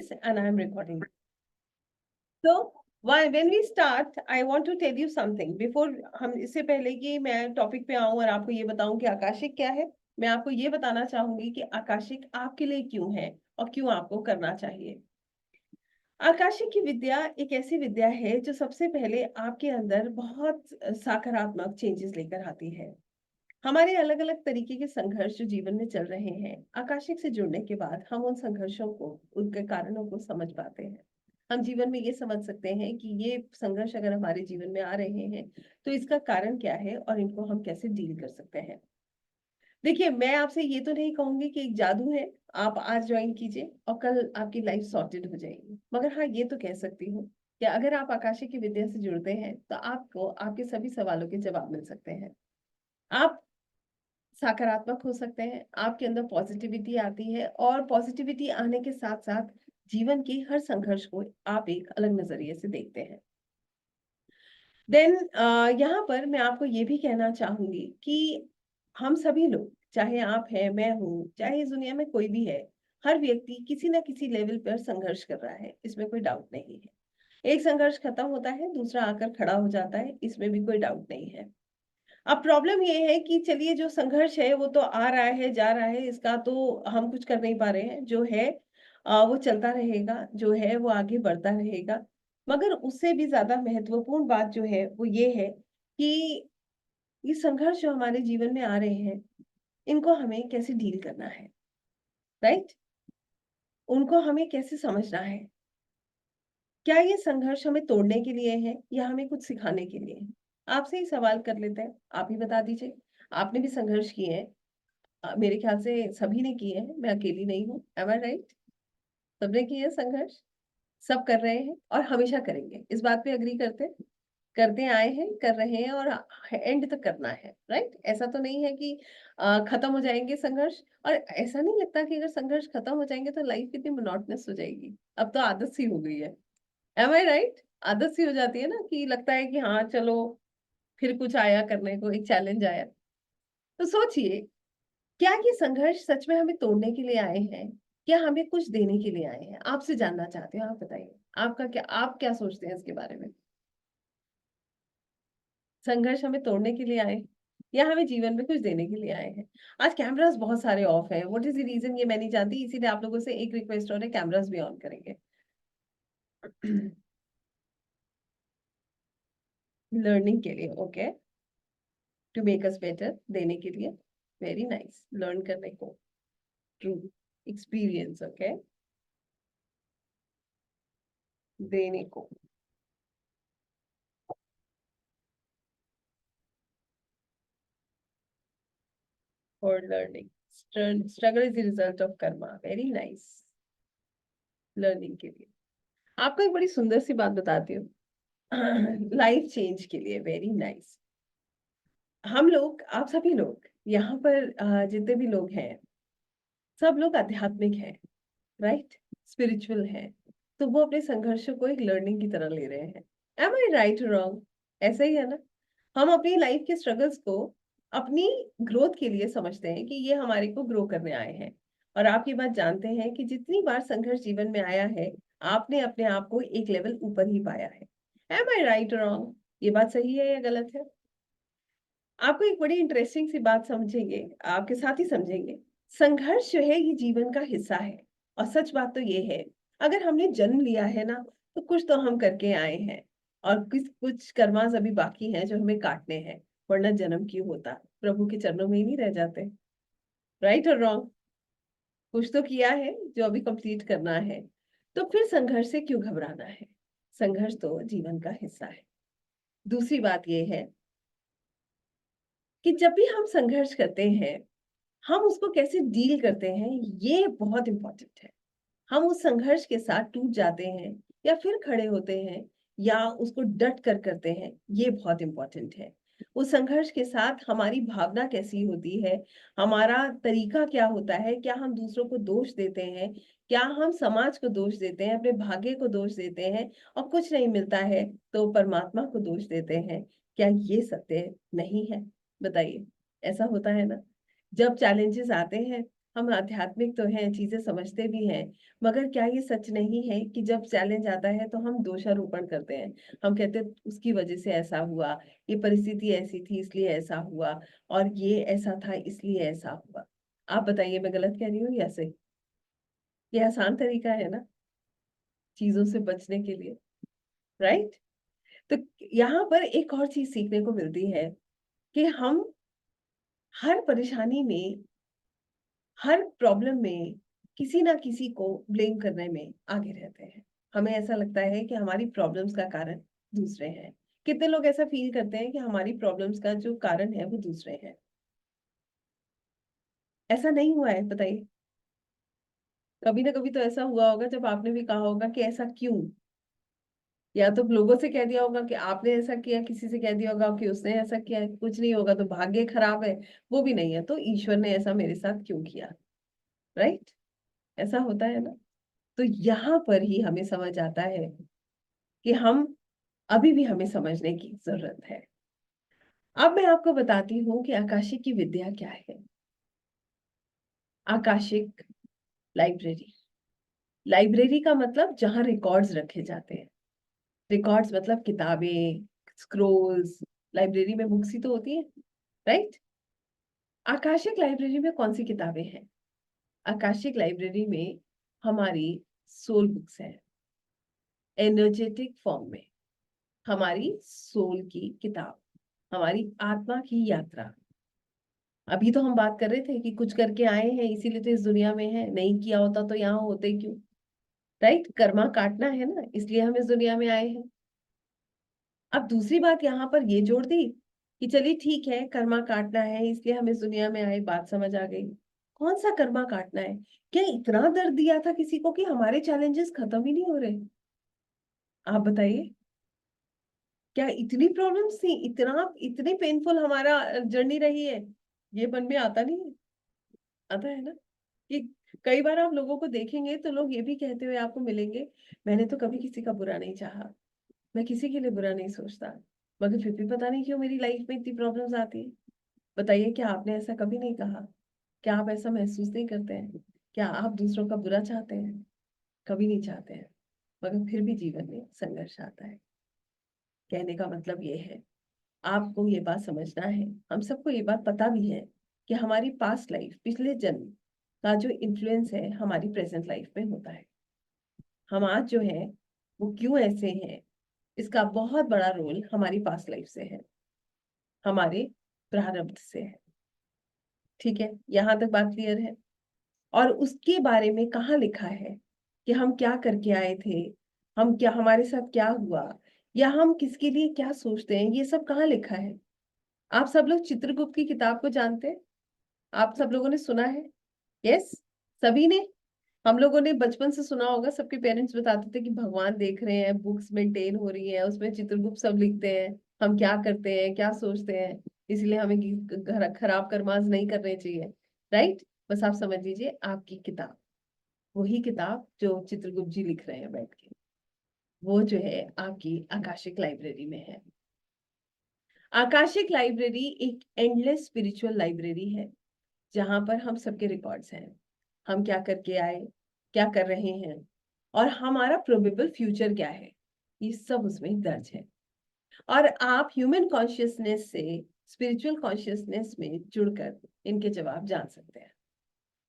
this and I am recording. So when we start, I want to tell you something. Before हम इससे पहले कि मैं topic पे आऊं और आपको ये बताऊं कि आकाशिक क्या है, मैं आपको ये बताना चाहूंगी कि आकाशिक आपके लिए क्यों है और क्यों आपको करना चाहिए। आकाशिक की विद्या एक ऐसी विद्या है जो सबसे पहले आपके अंदर बहुत सकारात्मक चेंजेस लेकर आती है। हमारे अलग-अलग तरीके के संघर्ष जो जीवन में चल रहे हैं, आकाशिक से जुड़ने के बाद हम उन संघर्षों को, उनके कारणों को समझ पाते हैं। हम जीवन में ये समझ सकते हैं कि ये संघर्ष अगर हमारे जीवन में आ रहे हैं, तो इसका कारण क्या है और इनको हम कैसे डील कर सकते हैं। देखिए, मैं आपसे ये तो नहीं कहूँगी कि एक जादू है, आप आज जॉइन कीजिए और कल आपकी लाइफ सॉर्टेड हो जाएगी। मगर हाँ, ये तो कह सकती हूँ कि अगर आप आकाशिक की विद्या से जुड़ते हैं, तो आपको आपके सभी सवालों के जवाब मिल सकते हैं। आप सकारात्मक हो सकते हैं, आपके अंदर पॉजिटिविटी आती है और पॉजिटिविटी आने के साथ-साथ जीवन की हर संघर्ष को आप एक अलग नज़रिए से देखते हैं। देन यहाँ पर मैं आपको ये भी कहना चाहूँगी कि हम सभी लोग, चाहे आप हैं, मैं हूँ, चाहे इस दुनिया में कोई भी है, हर व्यक्ति किसी न किसी लेवल पर संघर्ष कर रहा है, इसमें कोई डाउट नहीं है। एक संघर्ष खत्म होता है, दूसरा आकर खड़ा हो जाता है, इसमें भी कोई डाउट नहीं है। अब प्रॉब्लम ये है कि चलिए जो संघर्ष है वो तो आ रहा है, जा रहा है, इसका तो हम कुछ कर नहीं पा रहे हैं। जो है वो चलता रहेगा, जो है वो आगे बढ़ता रहेगा। मगर उससे भी ज़्यादा महत्वपूर्ण बात जो है वो ये है कि ये संघर्ष जो हमारे जीवन में आ रहे हैं, इनको हमें कैसे डील करना है, राइट? उनको हमें कैसे समझना है? क्या ये संघर्ष हमें तोड़ने के लिए है या हमें कुछ सिखाने के लिए है? आपसे ही सवाल कर लेते हैं, आप ही बता दीजिए। आपने भी संघर्ष किए हैं। मेरे ख्याल से सभी ने किए हैं, मैं अकेली नहीं हूँ। एम आई राइट? सबने किए हैं संघर्ष, सब कर रहे हैं और हमेशा करेंगे। इस बात पे एग्री करते हैं? करते आए हैं, कर रहे हैं और एंड तक करना है, राइट? ऐसा तो नहीं है कि खत्म हो जाएँगे संघर्ष और ऐसा नहीं लगता कि अगर संघर्ष खत्म हो जाएँगे तो लाइफ कितनी मोनोटोनस हो जाएगी। अब तो आदत सी हो गई है। एम आई राइट? आदत सी हो जाती है ना कि लगता है कि हाँ, चलो फिर कुछ आया करने को, एक चैलेंज आया। तो सोचिए, क्या ये संघर्ष सच में हमें तोड़ने के लिए आए हैं? या हमें कुछ देने के लिए आए हैं? आपसे जानना चाहती हूँ, आप बताइए। आप क्या सोचते हैं इसके बारे में? संघर्ष हमें तोड़ने के लिए आए हैं या हमें जीवन में कुछ देने के लिए आए हैं? आज कैमरास बहुत सारे ऑफ हैं। व्हाट इज़ द रीज़न ये मैं नहीं जानती, इसीलिए आप लोगों से एक रिक्वेस्ट और है, कैमरास भी ऑन करेंगे। लर्निंग के लिए, okay. To make us better, देने के लिए। वेरी नाइस, लर्न करने को। ट्रू, एक्सपीरियंस, ओके, देने को। और learning, struggle is the result of Karma. Very nice, learning के लिए। आपको एक बड़ी सुंदर सी बात बताती हूँ। लाइफ चेंज के लिए। Very nice. हम लोग, आप सभी लोग यहाँ पर जितने भी लोग हैं, सब लोग आध्यात्मिक हैं, राइट? स्पिरिचुअल हैं। तो वो अपने संघर्षों को एक लर्निंग की तरह ले रहे हैं। एम आई राइट और रॉन्ग? ऐसा ही है ना? हम अपनी लाइफ के स्ट्रगल्स को अपनी ग्रोथ के लिए समझते हैं कि ये हमारे को ग्रो करने आए हैं। और आप ये बात जानते हैं कि जितनी बार संघर्ष जीवन में आया है, आपने अपने आप को एक लेवल ऊपर ही पाया है। एम आई राइट और रॉन्ग? ये बात सही है या गलत है? आपको एक बड़ी इंटरेस्टिंग सी बात समझेंगे, आपके साथ ही समझेंगे। संघर्ष जो है ये जीवन का हिस्सा है और सच बात तो ये है, अगर हमने जन्म लिया है ना, तो कुछ तो हम करके आए हैं और कुछ कुछ कर्मास अभी बाकी हैं जो हमें काटने हैं, वरना जन्म क्यों होता? प्रभु के चरणों में ही नहीं रह जाते। राइट और रॉन्ग? कुछ तो किया है जो अभी कंप्लीट करना है। तो फिर संघर्ष से क्यों घबराना है? संघर्ष तो जीवन का हिस्सा है। दूसरी बात ये है कि जब भी हम संघर्ष करते हैं, हम उसको कैसे डील करते हैं, ये बहुत इम्पोर्टेंट है। हम उस संघर्ष के साथ टूट जाते हैं या फिर खड़े होते हैं या उसको डट कर करते हैं, ये बहुत इम्पोर्टेंट है। उस संघर्ष के साथ हमारी भावना कैसी होती है, हमारा तरीका क्या होता है, क्या हम दूसरों को दोष देते हैं, क्या हम समाज को दोष देते हैं, अपने भाग्य को दोष देते हैं और कुछ नहीं मिलता है तो परमात्मा को दोष देते हैं। क्या ये सत्य नहीं है? बताइए, ऐसा होता है ना? जब चैलेंजेस आते हैं, हम आध्यात्मिक तो हैं, चीजें समझते भी हैं, मगर क्या ये सच नहीं है कि जब चैलेंज आता है तो हम दोषारोपण करते हैं। हम कहते हैं उसकी वजह से ऐसा हुआ, ये परिस्थिति ऐसी थी इसलिए ऐसा हुआ, और ये ऐसा था इसलिए ऐसा हुआ। आप बताइए, मैं गलत कह रही हूँ या सही? ये आसान तरीका है ना चीजों से बचने के लिए, राइट? तो यहाँ पर एक और चीज सीखने को मिलती है कि हम हर परेशानी में, हर प्रॉब्लम में किसी ना किसी को ब्लेम करने में आगे रहते हैं। हमें ऐसा लगता है कि हमारी प्रॉब्लम्स का कारण दूसरे हैं। कितने लोग ऐसा फील करते हैं कि हमारी प्रॉब्लम्स का जो कारण है वो दूसरे हैं? ऐसा नहीं हुआ है, बताइए? कभी ना कभी तो ऐसा हुआ होगा जब आपने भी कहा होगा कि ऐसा क्यों? या तो लोगों से कह दिया होगा कि आपने ऐसा किया, किसी से कह दिया होगा कि उसने ऐसा किया है, कुछ नहीं होगा तो भाग्य खराब है, वो भी नहीं है तो ईश्वर ने ऐसा मेरे साथ क्यों किया, राइट? ऐसा होता है ना? तो यहाँ पर ही हमें समझ आता है कि हम अभी भी हमें समझने की जरूरत है। अब मैं आपको बताती हूँ कि आकाशिक की विद्या क्या है। आकाशिक लाइब्रेरी, लाइब्रेरी का मतलब जहाँ रिकॉर्ड्स रखे जाते हैं। रिकॉर्ड्स मतलब किताबें, स्क्रोल्स। लाइब्रेरी में बुक्स ही तो होती है, राइट? आकाशिक लाइब्रेरी में कौन सी किताबें हैं? आकाशिक लाइब्रेरी में हमारी सोल बुक्स हैं, एनर्जेटिक फॉर्म में। हमारी सोल की किताब, हमारी आत्मा की यात्रा। अभी तो हम बात कर रहे थे कि कुछ करके आए हैं इसीलिए तो इस दुनिया में है, नहीं किया होता तो यहाँ होते क्यों, राइट? कर्मा काटना है ना, इसलिए हम इस दुनिया में आए हैं। अब दूसरी बात यहाँ पर ये जोड़ दी कि चलिए ठीक है, कर्मा काटना है इसलिए हम इस दुनिया में आए, बात समझ आ गई। कौन सा कर्मा काटना है? क्या इतना दर्द दिया था किसी को कि हमारे चैलेंजेस खत्म ही नहीं हो रहे? आप बताइए, क्या इतनी प्रॉब्लम्स थी, इतनी पेनफुल हमारा जर्नी रही है? ये मन में आता नहीं है? आता है ना कि कई बार आप लोगों को देखेंगे तो लोग ये भी कहते हुए आपको मिलेंगे, मैंने तो कभी किसी का बुरा नहीं चाहा, मैं किसी के लिए बुरा नहीं सोचता, मगर फिर भी पता नहीं क्यों मेरी लाइफ में इतनी प्रॉब्लम्स आती है। बताइए, क्या आपने ऐसा कभी नहीं कहा? क्या आप ऐसा महसूस नहीं करते हैं? क्या आप दूसरों का बुरा चाहते हैं? कभी नहीं चाहते हैं, मगर फिर भी जीवन में संघर्ष आता है। कहने का मतलब ये है, आपको ये बात समझना है, हम सबको ये बात पता भी है कि हमारी पास्ट लाइफ, पिछले जन्म का जो इन्फ्लुएंस है हमारी प्रेजेंट लाइफ में होता है। हम आज जो है वो क्यों ऐसे हैं, इसका बहुत बड़ा रोल हमारी पास्ट लाइफ से है, हमारे प्रारब्ध से है। ठीक है, यहाँ तक बात क्लियर है? और उसके बारे में कहाँ लिखा है कि हम क्या करके आए थे, हम क्या, हमारे साथ क्या हुआ, या हम किसके लिए क्या सोचते हैं, ये सब कहाँ लिखा है? आप सब लोग चित्रगुप्त की किताब को जानते हैं? आप सब लोगों ने सुना है? यस, सभी ने। हम लोगों ने बचपन से सुना होगा, सबके पेरेंट्स बताते थे कि भगवान देख रहे हैं, बुक्स मेंटेन हो रही है, उसमें चित्रगुप्त सब लिखते हैं, हम क्या करते हैं, क्या सोचते हैं, इसलिए हमें खराब कर्मास नहीं करने चाहिए, राइट? बस आप समझ लीजिए, आपकी किताब, वही किताब जो चित्रगुप्त जी लिख रहे हैं बैठ के, वो जो है आपकी आकाशिक लाइब्रेरी में है। आकाशिक लाइब्रेरी एक एंडलेस स्पिरिचुअल लाइब्रेरी है, जहां पर हम सबके रिकॉर्ड्स हैं, हम क्या करके आए, क्या कर रहे हैं, और हमारा प्रोबेबल फ्यूचर क्या है, ये सब उसमें दर्ज है। और आप ह्यूमन कॉन्शियसनेस से स्पिरिचुअल कॉन्शियसनेस में जुड़कर इनके जवाब जान सकते हैं।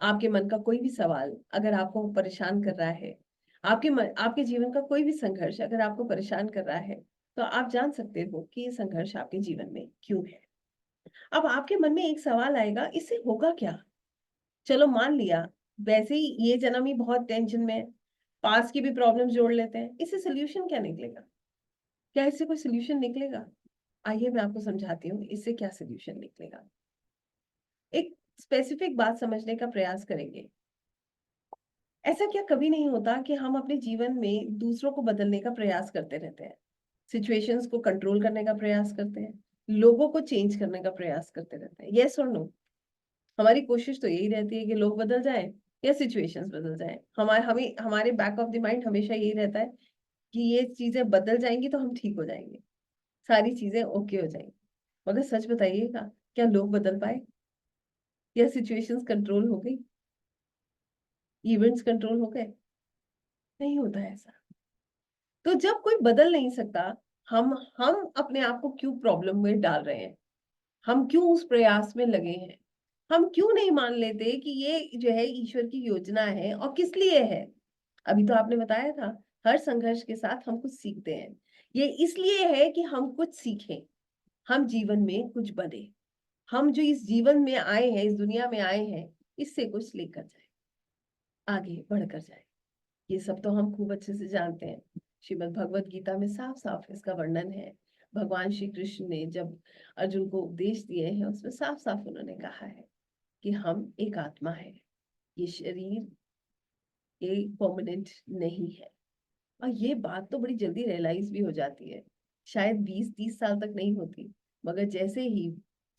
आपके मन का कोई भी सवाल अगर आपको परेशान कर रहा है, आपके जीवन का कोई भी संघर्ष अगर आपको परेशान कर रहा है, तो आप जान सकते हो कि ये संघर्ष आपके जीवन में क्यों है। अब आपके मन में एक सवाल आएगा, इससे होगा क्या? चलो मान लिया, वैसे ही ये जन्म ही बहुत टेंशन में है, पास की भी प्रॉब्लम जोड़ लेते हैं, इससे सोल्यूशन क्या निकलेगा? क्या इससे कोई सोल्यूशन निकलेगा? आइए मैं आपको समझाती हूँ इससे क्या सोल्यूशन निकलेगा। एक स्पेसिफिक बात समझने का प्रयास करेंगे। ऐसा क्या कभी नहीं होता कि हम अपने जीवन में दूसरों को बदलने का प्रयास करते रहते हैं, सिचुएशंस को कंट्रोल करने का प्रयास करते हैं, लोगों को चेंज करने का प्रयास करते रहते हैं? यस और नो? हमारी कोशिश तो यही रहती है कि लोग बदल जाएं या सिचुएशंस बदल जाएं। हमारे बैक ऑफ द माइंड हमेशा यही रहता है कि ये चीजें बदल जाएंगी तो हम ठीक हो जाएंगे, सारी चीजें ओके हो जाएंगी। मगर सच बताइएगा, क्या लोग बदल पाए या सिचुएशंस कंट्रोल हो गई? इवेंट्स कंट्रोल हो गए? नहीं होता है ऐसा। तो जब कोई बदल नहीं सकता, हम हम अपने आप को क्यों प्रॉब्लम में डाल रहे हैं? हम क्यों उस प्रयास में लगे हैं? हम क्यों नहीं मान लेते कि ये जो है ईश्वर की योजना है और किस लिए है? अभी तो आपने बताया था, हर संघर्ष के साथ हम कुछ सीखते हैं। ये इसलिए है कि हम कुछ सीखें, हम जीवन में कुछ बने। हम जो इस जीवन में आए हैं, इस दुनिया में आए हैं, इससे कुछ लेकर जाएँ, आगे बढ़कर जाएँ। ये सब तो हम खूब अच्छे से जानते हैं। श्रीमद् भगवत गीता में साफ-साफ इसका वर्णन है। भगवान श्री कृष्ण ने जब अर्जुन को उपदेश दिए हैं, उसमें साफ-साफ उन्होंने कहा है कि हम एक आत्मा है। ये शरीर ये परमानेंट नहीं है। और ये बात तो बड़ी जल्दी रियलाइज़ भी हो जाती है। शायद 20-30 साल तक नहीं होती, मगर जैसे ही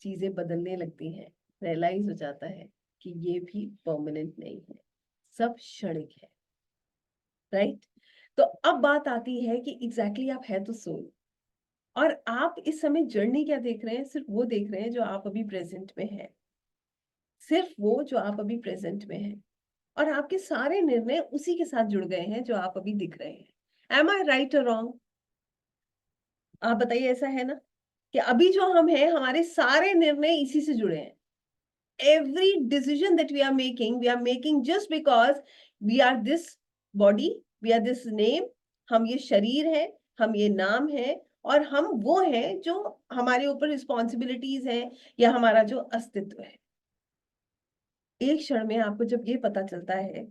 चीज़ें बदलने लगती हैं, रियलाइज़ हो जाता है कि ये भी परमानेंट नहीं है, सब क्षणिक है, राइट? तो अब बात आती है कि एग्ज़ैक्टली आप है तो सोल और आप इस समय जर्नी क्या देख रहे हैं? सिर्फ़ वो देख रहे हैं जो आप अभी प्रेज़ेंट में हैं। सिर्फ़ वो जो आप अभी प्रेज़ेंट में हैं और आपके सारे निर्णय उसी के साथ जुड़ गए हैं जो आप अभी दिख रहे हैं। एम आई राइट और रॉन्ग? आप बताइए ऐसा है ना? कि अभी जो हम हैं, हमारे सारे निर्णय इसी से जुड़े हैं। Every decision that we are making just because we are this body, we are this name, हम ये शरीर है, हम ये नाम है और हम वो हैं जो हमारे ऊपर रिस्पॉन्सिबिलिटीज़ हैं या हमारा जो अस्तित्व है। एक क्षण में आपको जब ये पता चलता है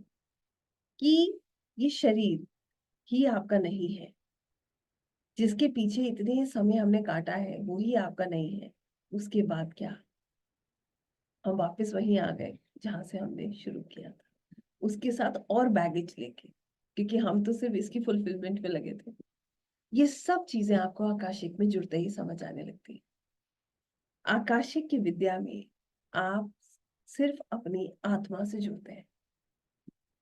कि ये शरीर ही आपका नहीं है, जिसके पीछे इतने समय हमने काटा है, वो ही आपका नहीं है, उसके बाद क्या? हम वापस वहीं आ गए जहाँ से हमने शुरू किया था। उसके साथ और बैगेज लेके, क्योंकि हम तो सिर्फ़ इसकी फुलफिलमेंट में लगे थे। ये सब चीज़ें आपको आकाशिक में जुड़ते ही समझ आने लगती हैं। आकाशिक की विद्या में आप सिर्फ़ अपनी आत्मा से जुड़ते हैं।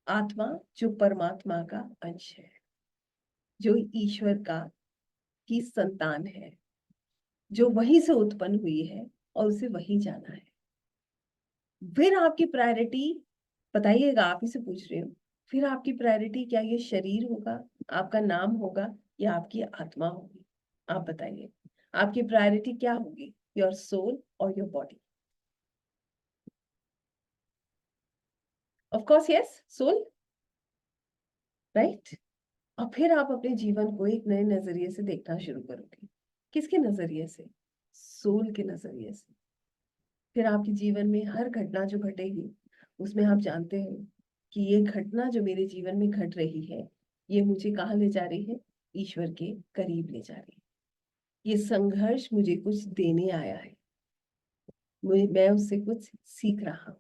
आत्मा जो परमात्मा का अंश है, जो ईश्वर का की संतान है, जो वहीं से उत्पन्न हुई है और उसे वहीं जाना है। फिर आपकी प्रायोरिटी बताइएगा, आप ही से पूछ रही हूँ। फिर आपकी प्रायोरिटी क्या ये शरीर होगा, आपका नाम होगा या आपकी आत्मा होगी? आप बताइए। आपकी प्रायोरिटी क्या होगी? योर सोल और your body? Of course yes, soul, right? और फिर आप अपने जीवन को एक नए नज़रिए से देखना शुरू करोगे। किसके नज़रिए से? सोल के नज़रिए से। फिर आपके जीवन में हर घटना जो घटेगी, उसमें आप जानते हो कि ये घटना जो मेरे जीवन में घट रही है, ये मुझे कहाँ ले जा रही है? ईश्वर के करीब ले जा रही है। ये संघर्ष मुझे कुछ देने आया है। मैं उससे कुछ सीख रहा हूँ।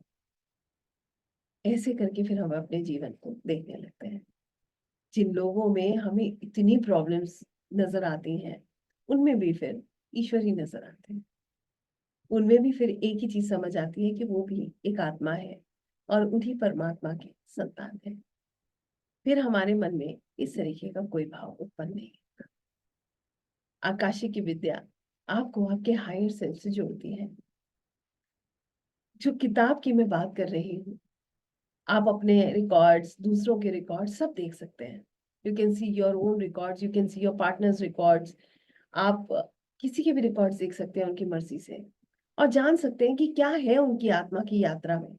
ऐसे करके फिर हम अपने जीवन को देखने लगते हैं। जिन लोगों में हमें इतनी प्रॉब्लम्स नज़र आती हैं, उनमें भी फिर ईश्वर ही नज़र आते हैं। उनमें भी फिर एक ही चीज़ समझ आती है कि वो भी एक आत्मा है और उन्हीं परमात्मा के संतान है। फिर हमारे मन में इस तरीके का कोई भाव उत्पन्न नहीं होता। आकाशिक की विद्या आपको आपके हायर सेल्फ से जोड़ती है। जो किताब की मैं बात कर रही हूँ, आप अपने रिकॉर्ड्स, दूसरों के रिकॉर्ड्स सब देख सकते हैं। You can see your own records, you can see your partners records. आप किसी के भी रिकॉर्ड्स देख सकते हैं उनकी मर्ज़ी से और जान सकते हैं कि क्या है उनकी आत्मा की यात्रा में।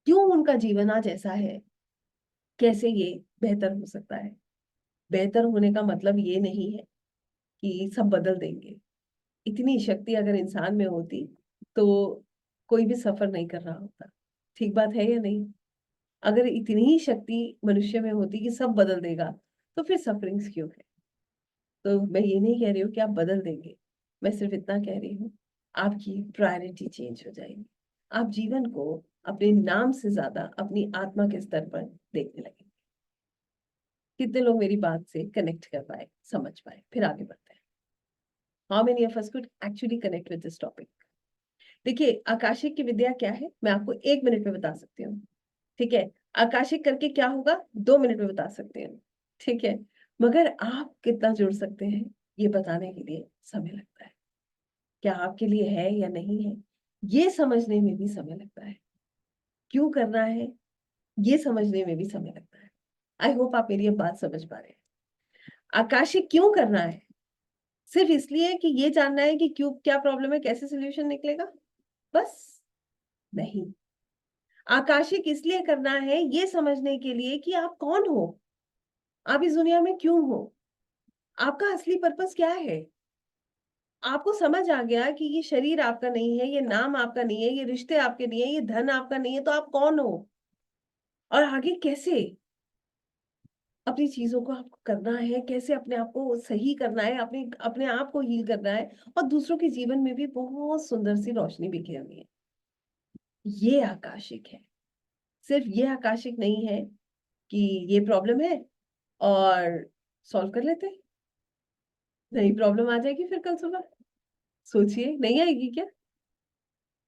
क्यों उनका जीवन आज ऐसा है? कैसे ये बेहतर हो सकता है? बेहतर होने का मतलब ये नहीं है कि सब बदल देंगे। इतनी शक्ति अगर इंसान में होती, तो कोई भी सफ़र नहीं कर रहा होता। ठीक बात है या नहीं? अगर इतनी ही शक्ति मनुष्य में होती कि सब बदल देगा, तो फिर सफ़रिंग्स क्यों है? तो मैं ये नहीं कह रही हूँ कि आप बदल देंगे। मैं सिर्फ़ इतना कह रही हूँ, आपकी प्रायोरिटी चेंज हो जाएगी। आप जीवन को अपने नाम से ज़्यादा अपनी आत्मा के स्तर पर देखने लगेंगे। कितने लोग मेरी बात से कनेक्ट कर पाए, समझ पाए? फिर आगे बढ़ते हैं। How many of us could actually connect with this topic? देखिए, आकाशिक की विद्या क्या है? मैं आपको 1 मिनट में बता सकती हूँ, ठीक है? आकाशिक करके क्या होगा? 2 मिनट में बता सकती हूँ, ठीक है? मगर आप कितना जुड़ सकते हैं, ये बताने के लिए समय लगता है। क्या आपके लिए है या नहीं है, ये समझने में भी समय लगता है। क्यों करना है? ये समझने में भी समय लगता है। आई होप आप मेरी अब बात समझ पा रहे हैं। आकाशिक क्यों करना है? सिर्फ इसलिए कि ये जानना है कि क्यों, क्या प्रॉब्लम है, कैसे सोल्यूशन निकलेगा, बस? नहीं। आकाशिक इसलिए करना है ये समझने के लिए कि आप कौन हो, आप इस दुनिया में क्यों हो, आपका असली पर्पस क्या है। आपको समझ आ गया कि ये शरीर आपका नहीं है, ये नाम आपका नहीं है, ये रिश्ते आपके नहीं है, ये धन आपका नहीं है, तो आप कौन हो और आगे कैसे अपनी चीजों को आपको करना है, कैसे अपने आप को सही करना है, अपने अपने आप को हील करना है और दूसरों के जीवन में भी बहुत सुंदर सी रोशनी बिखेरनी है। ये आकाशिक है। सिर्फ ये आकाशिक नहीं है कि ये प्रॉब्लम है और सॉल्व कर लेते हैं। नई प्रॉब्लम आ जाएगी फिर कल सुबह, सोचिए नहीं आएगी क्या?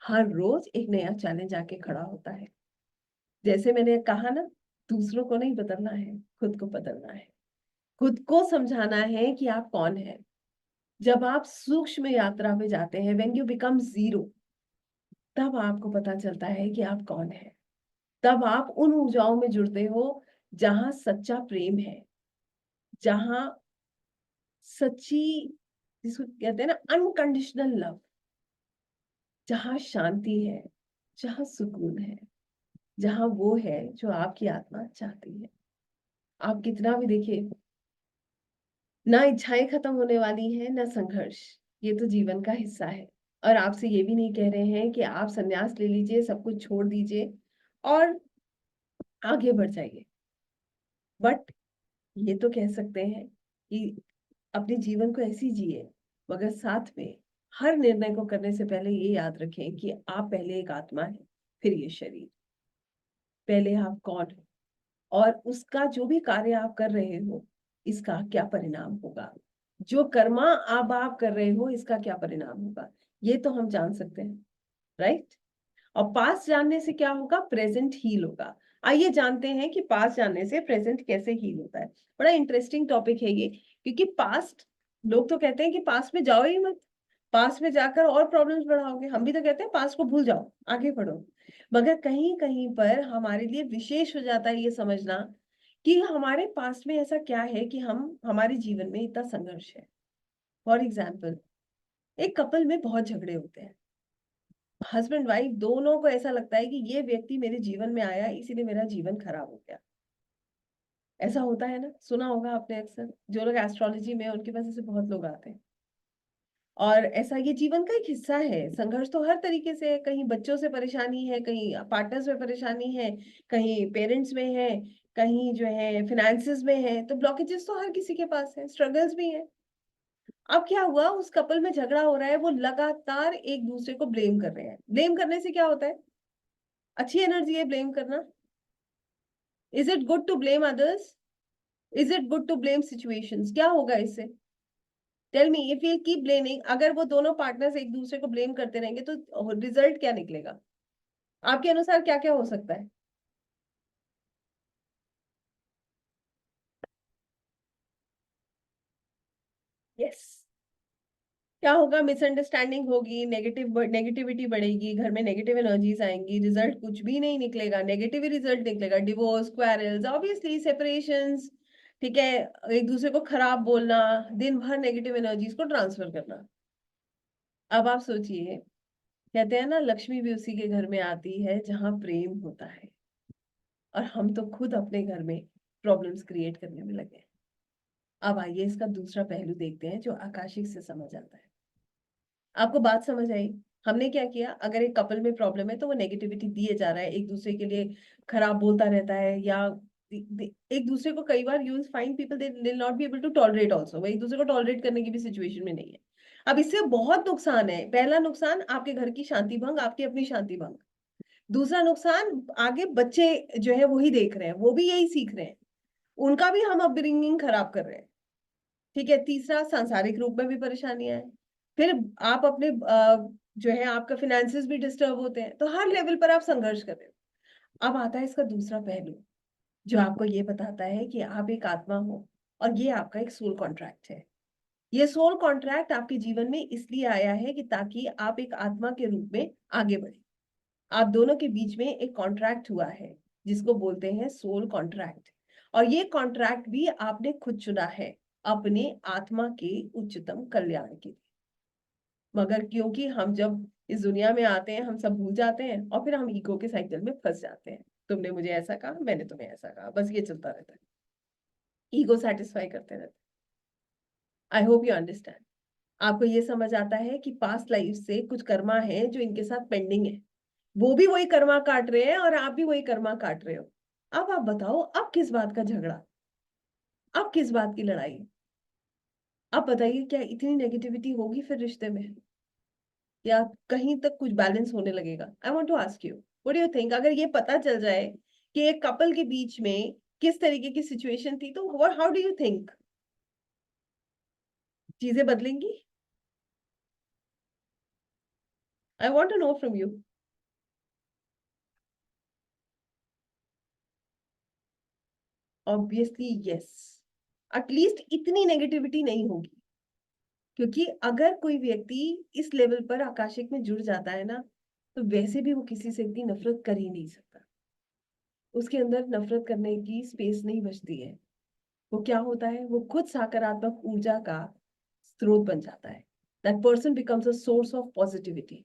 हर रोज एक नया चैलेंज आके खड़ा होता है। जैसे मैंने कहा ना, दूसरों को नहीं बदलना है, खुद को बदलना है। खुद को समझाना है कि आप कौन है। जब आप सूक्ष्म यात्रा पे जाते हैं, व्हेन यू बिकम जीरो, तब आपको पता चलता है कि आप कौन है। तब आप उन ऊर्जाओं में जुड़ते हो जहां सच्चा प्रेम है, जहां सच्ची, जिसको कहते हैं ना अनकंडीशनल लव, जहां शांति है, जहां सुकून है, जहां वो है जो आपकी आत्मा चाहती है। आप कितना भी देखिए, ना इच्छाएं खत्म होने वाली हैं, ना संघर्ष। ये तो जीवन का हिस्सा है। और आपसे ये भी नहीं कह रहे हैं कि आप संन्यास ले लीजिए, सब कुछ छोड़ दीजिए और आगे बढ़ जाइए। बट ये तो कह सकते हैं कि अपने जीवन को ऐसे जिए, मगर साथ में हर निर्णय को करने से पहले ये याद रखें कि आप पहले एक आत्मा है, फिर ये शरीर। पहले आप कौन है और उसका जो भी कार्य आप कर रहे हो, इसका क्या परिणाम होगा। जो कर्मा अब आप कर रहे हो, इसका क्या परिणाम होगा, ये तो हम जान सकते हैं, राइट? और पास्ट जानने से क्या होगा? प्रेजेंट हील होगा। आइए जानते हैं कि पास्ट जानने से प्रेजेंट कैसे हील होता है। बड़ा इंटरेस्टिंग टॉपिक है ये, क्योंकि पास्ट, लोग तो कहते हैं कि पास्ट में जाओ ही मत, पास्ट में जाकर और प्रॉब्लम्स बढ़ाओगे। हम भी तो कहते हैं पास्ट को भूल जाओ, आगे बढ़ो। मगर कहीं कहीं पर हमारे लिए विशेष हो जाता है ये समझना कि हमारे पास्ट में ऐसा क्या है कि हम, हमारे जीवन में इतना संघर्ष है। फॉर एग्जाम्पल, एक कपल में बहुत झगड़े होते हैं, हस्बैंड वाइफ दोनों को ऐसा लगता है कि ये व्यक्ति मेरे जीवन में आया इसीलिए मेरा जीवन खराब हो गया। ऐसा होता है ना, सुना होगा आपने अक्सर। जो लोग एस्ट्रोलॉजी में हैं, उनके पास ऐसे बहुत लोग आते हैं। और ऐसा ये जीवन का एक हिस्सा है। संघर्ष तो हर तरीके से है, कहीं बच्चों से परेशानी है, कहीं पार्टनर्स में परेशानी है, कहीं पेरेंट्स में है, कहीं जो है फिनेंसेस में है। तो ब्लॉकेजेस तो हर किसी के पास है, स्ट्रगल्स भी है। अब क्या हुआ, उस कपल में झगड़ा हो रहा है, वो लगातार एक दूसरे को ब्लेम कर रहे हैं। ब्लेम करने से क्या होता है? अच्छी एनर्जी है ब्लेम करना? Is it good to blame others? Is it good to blame situations? क्या होगा इससे? Tell me, if you keep blaming, अगर वो दोनों पार्टनर्स एक दूसरे को ब्लेम करते रहेंगे तो रिजल्ट क्या निकलेगा? आपके अनुसार क्या क्या हो सकता है? यस। क्या होगा? मिसअंडरस्टैंडिंग होगी, नेगेटिविटी बढ़ेगी, घर में नेगेटिव एनर्जीज आएंगी, रिजल्ट कुछ भी नहीं निकलेगा, नेगेटिव ही रिजल्ट निकलेगा। Divorce, quarrels, obviously separations. ठीक है, एक दूसरे को खराब बोलना, दिन भर नेगेटिव एनर्जीज को ट्रांसफर करना। अब आप सोचिए, कहते हैं ना लक्ष्मी भी उसी के घर में आती है जहां प्रेम होता है। और हम तो खुद अपने घर में प्रॉब्लम्स क्रिएट करने में लगे हैं। अब आइए इसका दूसरा पहलू देखते हैं जो आकाशिक से समझ आता है। आपको बात समझ आई? हमने क्या किया, अगर एक कपल में प्रॉब्लम है तो वो नेगेटिविटी दिए जा रहा है, एक दूसरे के लिए खराब बोलता रहता है, या एक दूसरे को, कई बार you will find people they will not be able to tolerate also, वो एक दूसरे को टॉलरेट करने की भी सिचुएशन में नहीं है। अब इससे बहुत नुकसान है। पहला नुकसान, आपके घर की शांति भंग, आपकी अपनी शांति भंग। दूसरा नुकसान, आगे बच्चे जो है वही देख रहे हैं, वो भी यही सीख रहे हैं, उनका भी हम अपब्रिंगिंग खराब कर रहे हैं। ठीक है। तीसरा, सांसारिक रूप में भी परेशानियां हैं। फिर आप अपने जो है आपका फिनेंसेस भी डिस्टर्ब होते हैं, तो हर लेवल पर आप संघर्ष कर रहे हो। अब आता है इसका दूसरा पहलू, जो आपको ये बताता है कि आप एक आत्मा हो और ये आपका एक सोल कॉन्ट्रैक्ट है। ये सोल कॉन्ट्रैक्ट आपके जीवन में इसलिए आया है कि ताकि आप एक आत्मा के रूप में आगे बढ़े। आप दोनों के बीच में एक कॉन्ट्रैक्ट हुआ है जिसको बोलते हैं सोल कॉन्ट्रैक्ट। और ये कॉन्ट्रैक्ट भी आपने खुद चुना है अपने आत्मा के उच्चतम कल्याण के लिए। मगर क्योंकि हम जब इस दुनिया में आते हैं हम सब भूल जाते हैं और फिर हम ईगो के साइकिल में फंस जाते हैं। तुमने मुझे ऐसा कहा, मैंने तुम्हें ऐसा कहा, बस ये चलता रहता है, ईगो सेटिस्फाई करते रहते हैं। आई होप यू अंडरस्टैंड। आपको ये समझ आता है कि पास्ट लाइफ से कुछ कर्मा है जो इनके साथ पेंडिंग है, वो भी वही कर्मा काट रहे हैं और आप भी वही कर्मा काट रहे हो। अब आप बताओ, अब किस बात का झगड़ा, अब किस बात की लड़ाई? अब बताइए, क्या इतनी नेगेटिविटी होगी फिर रिश्ते में, या कहीं तक कुछ बैलेंस होने लगेगा? I want to ask you, what do you think, अगर ये पता चल जाए कि एक कपल के बीच में किस तरीके की सिचुएशन थी, तो what, how do you think चीजें बदलेंगी? I want to know from you. Obviously yes, at least इतनी नेगेटिविटी नहीं होगी। क्योंकि अगर कोई व्यक्ति इस लेवल पर आकाशिक में जुड़ जाता है ना, तो वैसे भी वो किसी से इतनी नफरत कर ही नहीं सकता। उसके अंदर नफरत करने की स्पेस नहीं बचती है। वो क्या होता है, वो खुद सकारात्मक ऊर्जा का स्रोत बन जाता है। That person becomes a source of positivity.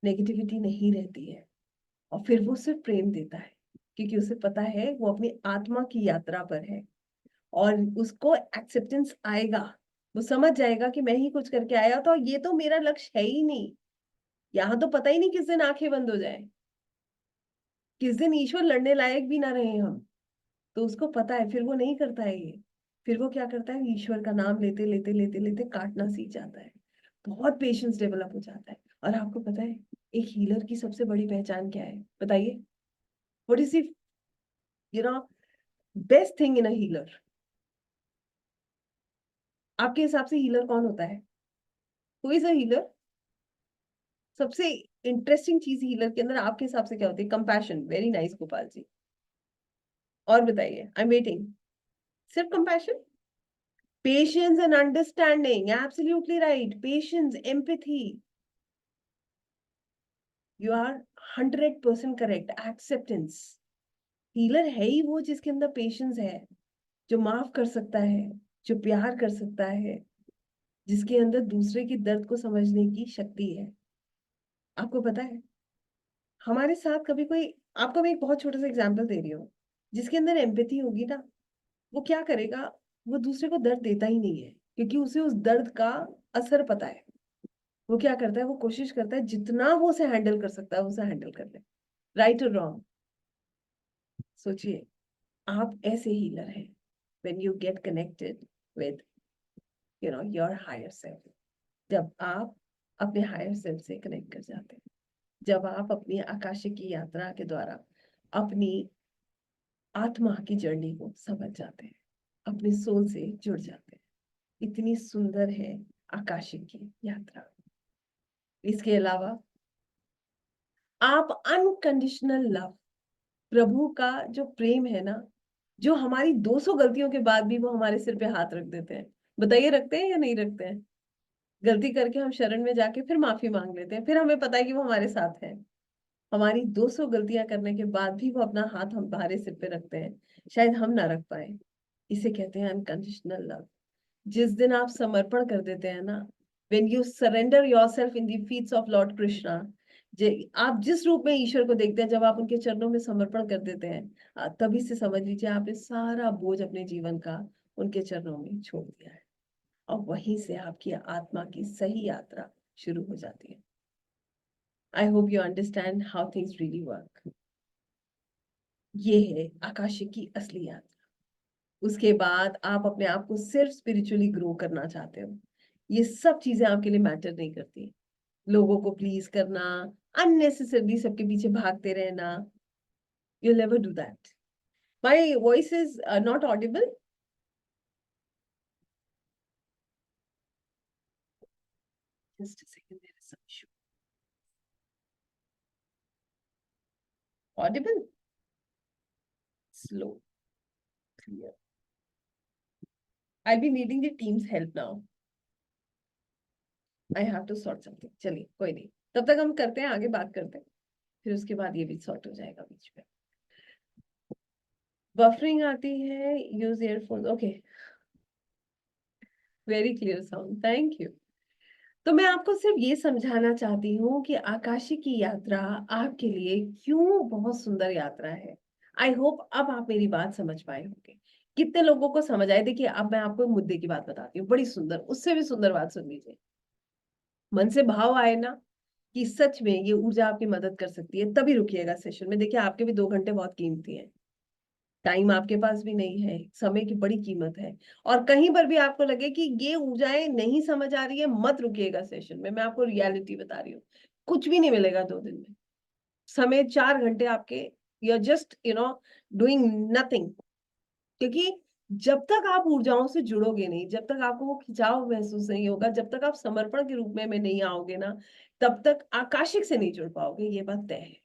Negativity नहीं रहती है। और फिर वो सिर्फ प्रेम देता है, क्योंकि उसे पता है वो अपनी आत्मा की यात्रा पर है और उसको एक्सेप्टेंस आएगा। वो समझ जाएगा कि मैं ही कुछ करके आया तो ये तो मेरा लक्ष्य है ही नहीं। यहाँ तो पता ही नहीं किस दिन आंखें बंद हो जाए, किस दिन ईश्वर लड़ने लायक भी ना रहे हम। तो उसको पता है, फिर वो नहीं करता है ये। फिर वो क्या करता है, ईश्वर का नाम लेते लेते लेते लेते काटना सीख जाता है। बहुत पेशेंस डेवलप हो जाता है। और आपको पता है एक हीलर की सबसे बड़ी पहचान क्या है, बताइए? What is the you know best thing in a healer? आपके हिसाब से हीलर कौन होता है? Who is a healer? सबसे इंटरेस्टिंग चीज हीलर के अंदर आपके हिसाब से क्या होती है? Compassion. Very nice Gopal ji. और बताइए, आई एम वेटिंग। सिर्फ compassion? Patience and understanding, absolutely right. Patience, empathy, you are 100% correct. Acceptance. Healer है ही वो जिसके अंदर पेशेंस है, जो माफ कर सकता है, जो प्यार कर सकता है, जिसके अंदर दूसरे की दर्द को समझने की शक्ति है। आपको पता है हमारे साथ कभी कोई, आपको मैं एक बहुत छोटा सा एग्जांपल दे रही हूँ, जिसके अंदर एम्पैथी होगी ना, वो क्या करेगा, वो दूसरे को दर्द देता ही नहीं है, क्योंकि उसे उस दर्द का असर पता है। वो क्या करता है, वो कोशिश करता है जितना वो उसे हैंडल कर सकता है उसे हैंडल कर ले। राइट और रॉन्ग? सोचिए, आप ऐसे हीलर हैं when you get connected with your higher self। जब आप अपने हायर सेल्फ से कनेक्ट कर जाते हैं, जब आप अपनी आकाशिक की यात्रा के द्वारा अपनी आत्मा की जर्नी को समझ जाते हैं, अपने सोल से जुड़ जाते हैं। इतनी सुंदर है आकाशिक की यात्रा। इसके अलावा आप अनकंडीशनल लव, प्रभु का जो प्रेम है ना, जो हमारी 200 गलतियों के बाद भी वो हमारे सिर पे हाथ रख देते हैं। बताइए, रखते हैं या नहीं रखते हैं? गलती करके हम शरण में जाके फिर माफी मांग लेते हैं, फिर हमें पता है कि वो हमारे साथ है। हमारी 200 गलतियां करने के बाद भी वो अपना हाथ हम हमारे सिर पे रखते हैं, शायद हम ना रख पाए। इसे कहते हैं अनकंडीशनल लव। जिस दिन आप समर्पण कर देते हैं ना, when you surrender yourself in the feet of Lord Krishna, आप जिस रूप में ईश्वर को देखते हैं, जब आप उनके चरणों में समर्पण कर देते हैं, तभी से समझ लीजिए आपने सारा बोझ अपने जीवन का उनके चरणों में छोड़ दिया है। और वहीं से आपकी आत्मा की सही यात्रा शुरू हो जाती है। आई hope you understand how things really work. ये है आकाशिक की असली यात्रा। उसके बाद आप अपने आप को सिर्फ स्पिरिचुअली ग्रो करना चाहते हो, ये सब चीजें आपके लिए मैटर नहीं करती। लोगों को प्लीज करना, अननेसेसरली सबके पीछे भागते रहना, you never do that. My voice is not audible? Just a second, there is some issue. Audible, slow, clear. I be needing the team's help now. I have to sort something. चलिए कोई नहीं, तब तक हम करते हैं, आगे बात करते हैं, फिर उसके बाद ये भी सॉर्ट हो जाएगा बीच में। बफरिंग आती है, use earphone. Okay, very clear sound, thank you. तो मैं आपको सिर्फ ये समझाना चाहती हूँ कि आकाशी की यात्रा आपके लिए क्यों बहुत सुंदर यात्रा है। आई होप अब आप मेरी बात समझ पाए होंगे। कितने लोगों को समझ आए? देखिए, अब मैं आपको मुद्दे की बात बताती हूँ, बड़ी सुंदर, उससे भी सुंदर बात सुन लीजिए। मन से भाव आए ना कि सच में ये ऊर्जा आपकी मदद कर सकती है, तभी रुकिएगा सेशन में। देखिए, आपके भी 2 घंटे बहुत कीमती है। टाइम आपके पास भी नहीं है, समय की बड़ी कीमत है। और कहीं पर भी आपको लगे कि ये ऊर्जाएं नहीं समझ आ रही है, मत रुकिएगा सेशन में। मैं आपको रियलिटी बता रही हूँ, कुछ भी नहीं मिलेगा 2 दिन में। समय 4 घंटे आपके, you are just doing nothing. क्योंकि जब तक आप ऊर्जाओं से जुड़ोगे नहीं, जब तक आपको वो खिंचाव महसूस नहीं होगा, जब तक आप समर्पण के रूप में नहीं आओगे ना, तब तक आकाशिक से नहीं जुड़ पाओगे, ये बात तय है।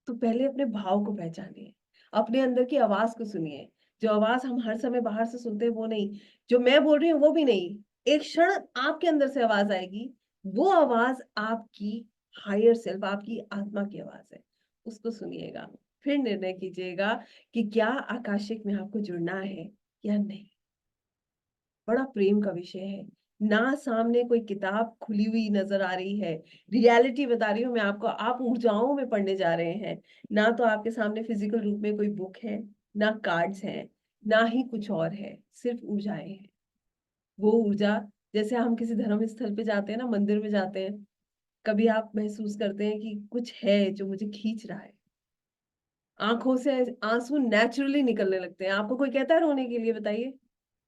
तो पहले अपने भाव को पहचानिए, अपने अंदर की आवाज को सुनिए। जो आवाज हम हर समय बाहर से सुनते हैं वो नहीं, जो मैं बोल रही हूँ वो भी नहीं। एक क्षण आपके अंदर से आवाज आएगी, वो आवाज आपकी हायर सेल्फ, आपकी आत्मा की आवाज है। उसको सुनिएगा, फिर निर्णय कीजिएगा कि क्या आकाशिक में आपको जुड़ना है या नहीं। बड़ा प्रेम का विषय है ना। सामने कोई किताब खुली हुई नजर आ रही है, रियलिटी बता रही हूँ मैं आपको, आप ऊर्जाओं में पढ़ने जा रहे हैं। ना तो आपके सामने फिजिकल रूप में कोई बुक है, ना कार्ड्स हैं, ना ही कुछ और है, सिर्फ ऊर्जाएं हैं। वो ऊर्जा, जैसे हम किसी धर्म स्थल पे जाते हैं ना, मंदिर में जाते हैं, कभी आप महसूस करते हैं कि कुछ है जो मुझे खींच रहा है। आंखों से आंसू नेचुरली निकलने लगते हैं। आपको कोई कहता है रोने के लिए? बताइए।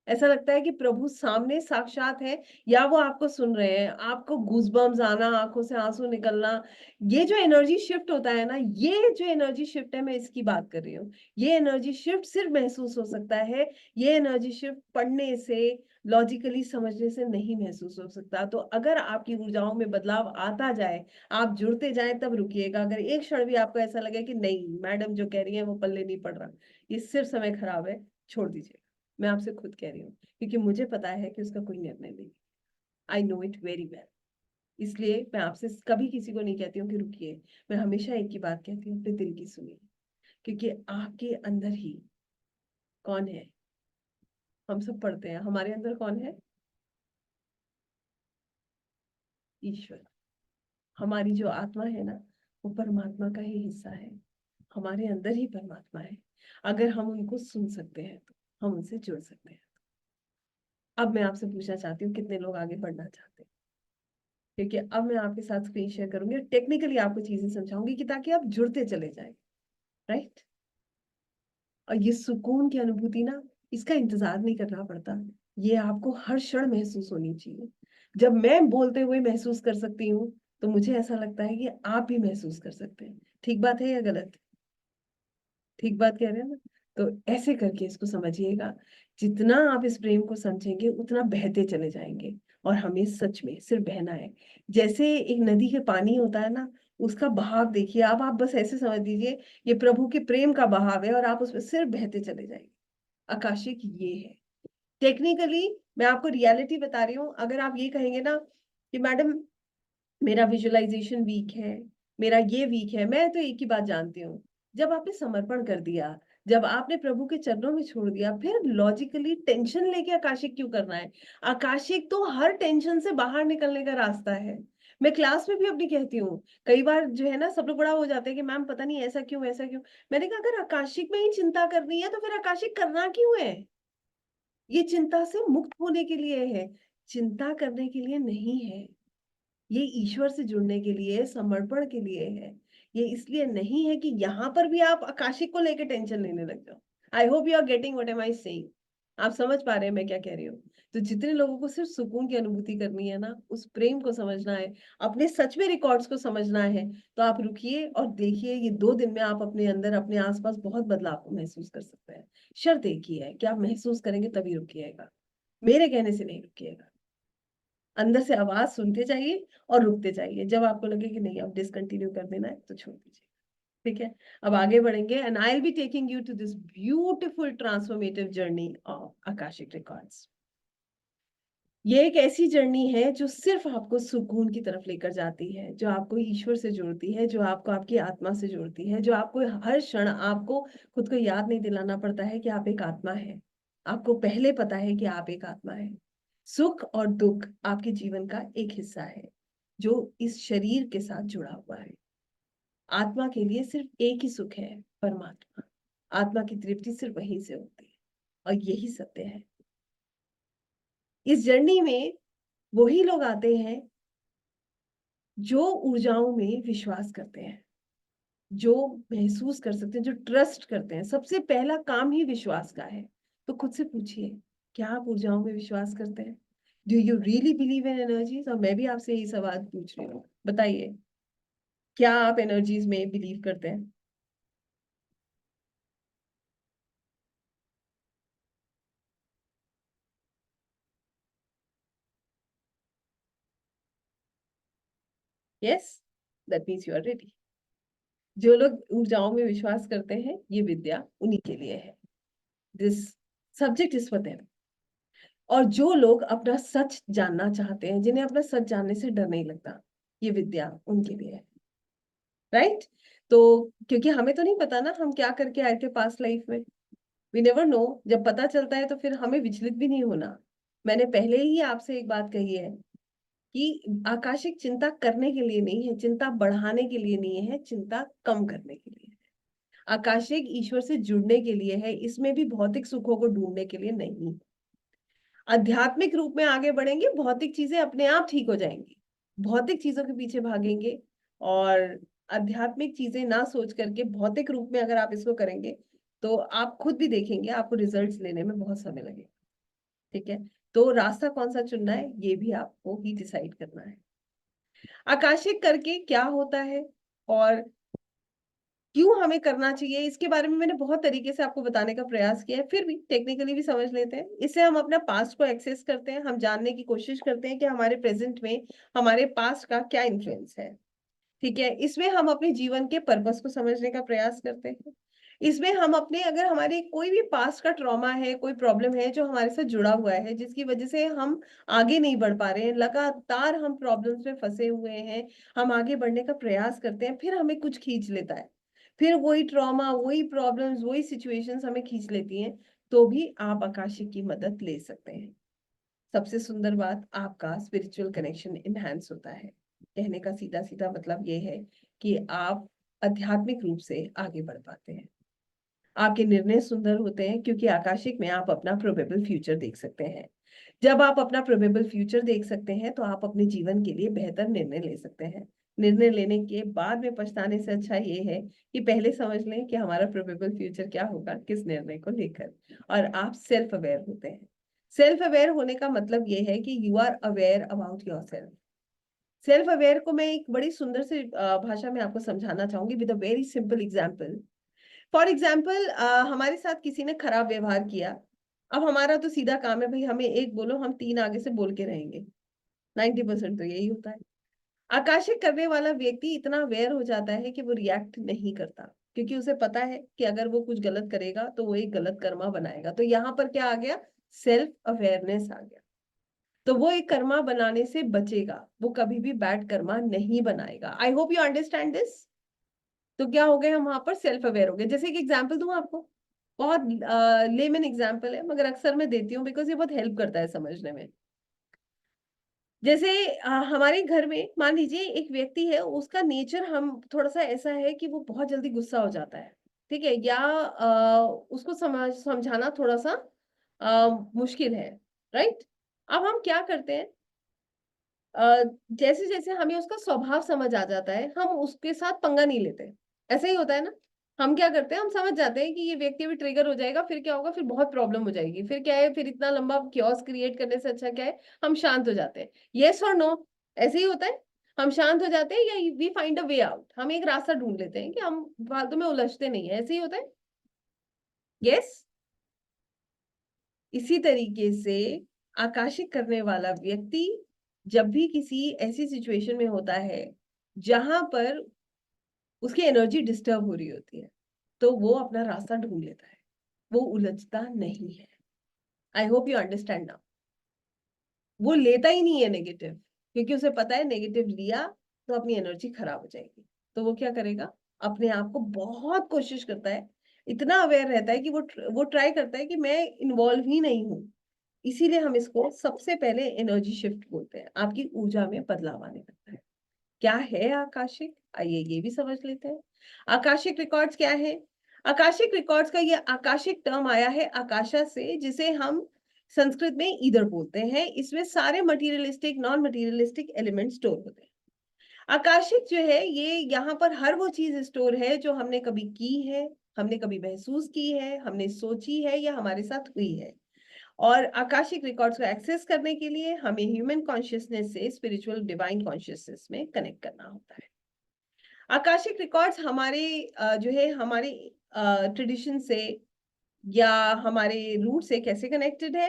ऐसा लगता है कि प्रभु सामने साक्षात है, या वो आपको सुन रहे हैं। आपको गूज़बम्प्स आना, आंखों से आंसू निकलना, ये जो एनर्जी शिफ्ट होता है ना, ये जो एनर्जी शिफ्ट है, मैं इसकी बात कर रही हूँ। ये एनर्जी शिफ्ट सिर्फ महसूस हो सकता है, ये एनर्जी शिफ्ट पढ़ने से, लॉजिकली समझने से नहीं महसूस हो सकता। तो अगर आपकी ऊर्जाओं में बदलाव आता जाए, आप जुड़ते जाएं, तब रुकिएगा। अगर एक क्षण भी आपको ऐसा लगे कि नहीं, मैडम जो कह रही है वो पल्ले नहीं पड़ रहा, ये सिर्फ समय खराब है, छोड़ दीजिए। मैं आपसे खुद कह रही हूँ, क्योंकि मुझे पता है कि उसका कोई निर्णय नहीं। I know it very well. इसलिए मैं आपसे कभी किसी को नहीं कहती हूँ कि रुकिए। मैं हमेशा एक ही बात कहती हूँ, अपने दिल की सुनिए। क्योंकि आपके अंदर ही कौन है? हम सब पढ़ते हैं, हमारे अंदर कौन है? ईश्वर। हमारी जो आत्मा है ना, वो परमात्मा का ही हिस्सा है। हमारे अंदर ही परमात्मा है। अगर हम उनको सुन सकते हैं तो हम उनसे जुड़ सकते हैं। अब मैं आपसे पूछना चाहती हूँ, कितने लोग आगे बढ़ना चाहते हैं? क्योंकि अब मैं आपके साथ स्क्रीन शेयर करूंगी, टेक्निकली आपको चीजें समझाऊंगी कि ताकि आप जुड़ते चले जाएं। राइट? और ये सुकून की अनुभूति ना, इसका इंतजार नहीं करना पड़ता। ये आपको हर क्षण महसूस होनी चाहिए। जब मैं बोलते हुए महसूस कर सकती हूँ, तो मुझे ऐसा लगता है कि आप भी महसूस कर सकते हैं। ठीक बात है या गलत? ठीक बात कह रहे हैं ना? तो ऐसे करके इसको समझिएगा। जितना आप इस प्रेम को समझेंगे, उतना बहते चले जाएंगे। और हमें सच में सिर्फ बहना है। जैसे एक नदी के पानी होता है ना, उसका बहाव देखिए आप बस ऐसे समझ लीजिए, ये प्रभु के प्रेम का बहाव है, और आप उसमें सिर्फ बहते चले जाएंगे। आकाशिक ये है। टेक्निकली मैं आपको रियलिटी बता रही हूँ। अगर आप ये कहेंगे ना कि मैडम मेरा विजुअलाइजेशन वीक है, मेरा ये वीक है, मैं तो एक ही बात जानती हूँ, जब आपने समर्पण कर दिया, जब आपने प्रभु के चरणों में छोड़ दिया, फिर लॉजिकली टेंशन लेके आकाशिक क्यों करना है? आकाशिक तो हर टेंशन से बाहर निकलने का रास्ता है। मैं क्लास में भी अपनी कहती हूँ, कई बार जो है ना, सब लोग बड़ा हो जाते हैं कि मैम पता नहीं ऐसा क्यों, ऐसा क्यों। मैंने कहा, अगर आकाशिक में ही चिंता करनी है तो फिर आकाशिक करना क्यों है? ये चिंता से मुक्त होने के लिए है, चिंता करने के लिए नहीं है। ये ईश्वर से जुड़ने के लिए, समर्पण के लिए है। ये इसलिए नहीं है कि यहाँ पर भी आप आकाशिक को लेके टेंशन लेने लग जाओ। I hope you are getting what am I saying. आप समझ पा रहे हैं मैं क्या कह रही हूँ? तो जितने लोगों को सिर्फ सुकून की अनुभूति करनी है ना, उस प्रेम को समझना है, अपने सच में रिकॉर्ड्स को समझना है, तो आप रुकिए और देखिए, ये 2 दिन में आप अपने अंदर, अपने आसपास बहुत बदलाव को महसूस कर सकते हैं। शर्त एक ही है कि आप महसूस करेंगे तभी रुकिएगा, मेरे कहने से नहीं रुकिएगा। अंदर से आवाज सुनते जाइए और रुकते जाइए। जब आपको लगे कि नहीं अब डिसकंटिन्यू कर देना है, तो छोड़ दीजिए। ठीक है? अब आगे बढ़ेंगे, and I will be taking you to this beautiful transformative journey of Akashic records. ये एक ऐसी जर्नी है जो सिर्फ आपको सुकून की तरफ लेकर जाती है, जो आपको ईश्वर से जोड़ती है, जो आपको आपकी आत्मा से जोड़ती है, जो आपको हर क्षण आपको खुद को याद नहीं दिलाना पड़ता है कि आप एक आत्मा है। आपको पहले पता है कि आप एक आत्मा है। सुख और दुख आपके जीवन का एक हिस्सा है, जो इस शरीर के साथ जुड़ा हुआ है। आत्मा के लिए सिर्फ एक ही सुख है, परमात्मा। आत्मा की तृप्ति सिर्फ वहीं से होती है, और यही सत्य है। इस जर्नी में वही लोग आते हैं जो ऊर्जाओं में विश्वास करते हैं, जो महसूस कर सकते हैं, जो ट्रस्ट करते हैं। सबसे पहला काम ही विश्वास का है। तो खुद से पूछिए, क्या आप ऊर्जाओं में विश्वास करते हैं? Do you really believe in energies? और मैं भी आपसे यही सवाल पूछ रही हूँ, बताइए, क्या आप एनर्जीज में बिलीव करते हैं? Yes, that means you are ready. जो लोग ऊर्जाओं में विश्वास करते हैं, ये विद्या उन्हीं के लिए है। This subject is for them. और जो लोग अपना सच जानना चाहते हैं, जिन्हें अपना सच जानने से डर नहीं लगता, ये विद्या उनके लिए है। राइट? तो क्योंकि हमें तो नहीं पता ना हम क्या करके आए थे पास्ट लाइफ में। We never know. जब पता चलता है तो फिर हमें विचलित भी नहीं होना। मैंने पहले ही आपसे एक बात कही है कि आकाशिक चिंता करने के लिए नहीं है, चिंता बढ़ाने के लिए नहीं है, चिंता कम करने के लिए है। आकाशिक ईश्वर से जुड़ने के लिए है, इसमें भी भौतिक सुखों को ढूंढने के लिए नहीं। आध्यात्मिक रूप में आगे बढ़ेंगे, भौतिक चीजें अपने आप ठीक हो जाएंगी। भौतिक चीजों के पीछे भागेंगे, और आध्यात्मिक चीजें ना सोच करके भौतिक रूप में अगर आप इसको करेंगे, तो आप खुद भी देखेंगे आपको रिजल्ट्स लेने में बहुत समय लगेगा। ठीक है? तो रास्ता कौन सा चुनना है, ये भी आपको ही डिसाइड करना है। आकाशिक करके क्या होता है और क्यों हमें करना चाहिए, इसके बारे में मैंने बहुत तरीके से आपको बताने का प्रयास किया है। फिर भी टेक्निकली भी समझ लेते हैं। इससे हम अपना पास्ट को एक्सेस करते हैं, हम जानने की कोशिश करते हैं कि हमारे प्रेजेंट में हमारे पास्ट का क्या इन्फ्लुएंस है। ठीक है? इसमें हम अपने जीवन के पर्पस को समझने का प्रयास करते हैं। इसमें हम अपने, अगर हमारे कोई भी पास्ट का ट्रॉमा है, कोई प्रॉब्लम है जो हमारे साथ जुड़ा हुआ है, जिसकी वजह से हम आगे नहीं बढ़ पा रहे हैं, लगातार हम प्रॉब्लम्स में फंसे हुए हैं, हम आगे बढ़ने का प्रयास करते हैं, फिर हमें कुछ खींच लेता है, फिर वही ट्रॉमा, वही प्रॉब्लम्स, वही सिचुएशंस हमें खींच लेती हैं, तो भी आप आकाशिक की मदद ले सकते हैं। सबसे सुंदर बात, आपका स्पिरिचुअल कनेक्शन इनहैंस होता है। कहने का सीधा सीधा मतलब ये है कि आप आध्यात्मिक रूप से आगे बढ़ पाते हैं। आपके निर्णय सुंदर होते हैं, क्योंकि आकाशिक में आप अपना प्रोबेबल फ्यूचर देख सकते हैं। जब आप अपना प्रोबेबल फ्यूचर देख सकते हैं, तो आप अपने जीवन के लिए बेहतर निर्णय ले सकते हैं। निर्णय लेने के बाद में पछताने से अच्छा ये है कि पहले समझ लें कि हमारा प्रोबेबल फ्यूचर क्या होगा, किस निर्णय को लेकर। और आप सेल्फ अवेयर होते हैं। सेल्फ अवेयर होने का मतलब ये है कि you are aware about your self. Self aware को मैं एक बड़ी सुंदर सी भाषा में आपको समझाना चाहूंगी, with a very simple example. For example, हमारे साथ किसी ने खराब व्यवहार किया। अब हमारा तो सीधा काम है भाई, हमें एक बोलो, हम तीन आगे से बोल के रहेंगे। 90% तो यही होता है। आकाशिक करने वाला व्यक्ति इतना अवेयर हो जाता है कि वो रिएक्ट नहीं करता, क्योंकि उसे पता है कि अगर वो कुछ गलत करेगा तो वो एक गलत कर्मा बनाएगा। तो यहाँ पर क्या आ गया? सेल्फ अवेयरनेस आ गया। तो वो एक कर्मा बनाने से बचेगा, वो कभी भी बैड कर्मा नहीं बनाएगा। आई होप यू अंडरस्टैंड दिस। तो क्या हो गए, हम वहां पर सेल्फ अवेयर हो गए। जैसे एक एग्जांपल दूं आपको, बहुत लेमन एग्जांपल है, मगर अक्सर मैं देती हूँ बिकॉज ये बहुत हेल्प करता है समझने में। जैसे हमारे घर में मान लीजिए एक व्यक्ति है, उसका नेचर हम थोड़ा सा ऐसा है कि वो बहुत जल्दी गुस्सा हो जाता है। ठीक है? या उसको समझाना थोड़ा सा मुश्किल है। राइट? अब हम क्या करते हैं, जैसे जैसे हमें उसका स्वभाव समझ आ जाता है, हम उसके साथ पंगा नहीं लेते। ऐसा ही होता है ना? हम क्या करते हैं, हम समझ जाते हैं कि ये व्यक्ति भी ट्रिगर हो जाएगा, फिर क्या होगा, फिर बहुत प्रॉब्लम हो जाएगी, फिर क्या है, फिर इतना लंबा क्योस क्रिएट करने से अच्छा क्या है, हम शांत हो जाते हैं। यस और नो? ऐसे ही होता है। हम शांत हो जाते हैं, या we find a way out, हम एक रास्ता ढूंढ लेते हैं कि हम फालतू में उलझते नहीं है। ऐसे ही होता है। यस। इसी तरीके से आकाशिक करने वाला व्यक्ति जब भी किसी ऐसी सिचुएशन में होता है जहां पर उसकी एनर्जी डिस्टर्ब हो रही होती है, तो वो अपना रास्ता ढूंढ लेता है, वो उलझता नहीं है। आई होप यू अंडरस्टैंड नाउ। वो लेता ही नहीं है नेगेटिव, क्योंकि उसे पता है नेगेटिव लिया तो अपनी एनर्जी खराब हो जाएगी। तो वो क्या करेगा, अपने आप को बहुत कोशिश करता है, इतना अवेयर रहता है कि वो ट्राई करता है कि मैं इन्वॉल्व ही नहीं हूँ। इसीलिए हम इसको सबसे पहले एनर्जी शिफ्ट बोलते हैं, आपकी ऊर्जा में बदलाव आने लगता है। क्या है आकाशिक, आइए ये भी समझ लेते हैं। आकाशिक रिकॉर्ड्स क्या है? आकाशिक रिकॉर्ड्स का ये आकाशिक टर्म आया है आकाशा से, जिसे हम संस्कृत में ईदर बोलते हैं। इसमें सारे materialistic non materialistic element store होते हैं। आकाशिक जो है ये यहाँ पर हर वो चीज स्टोर है जो हमने कभी की है, हमने कभी महसूस की है, हमने सोची है या हमारे साथ हुई है। और आकाशिक रिकॉर्ड्स को एक्सेस करने के लिए हमें ह्यूमन कॉन्शियसनेस से स्पिरिचुअल डिवाइन कॉन्शियसनेस में कनेक्ट करना होता है। आकाशिक रिकॉर्ड्स हमारे जो है हमारे ट्रेडिशन से या हमारे रूट से कैसे कनेक्टेड है?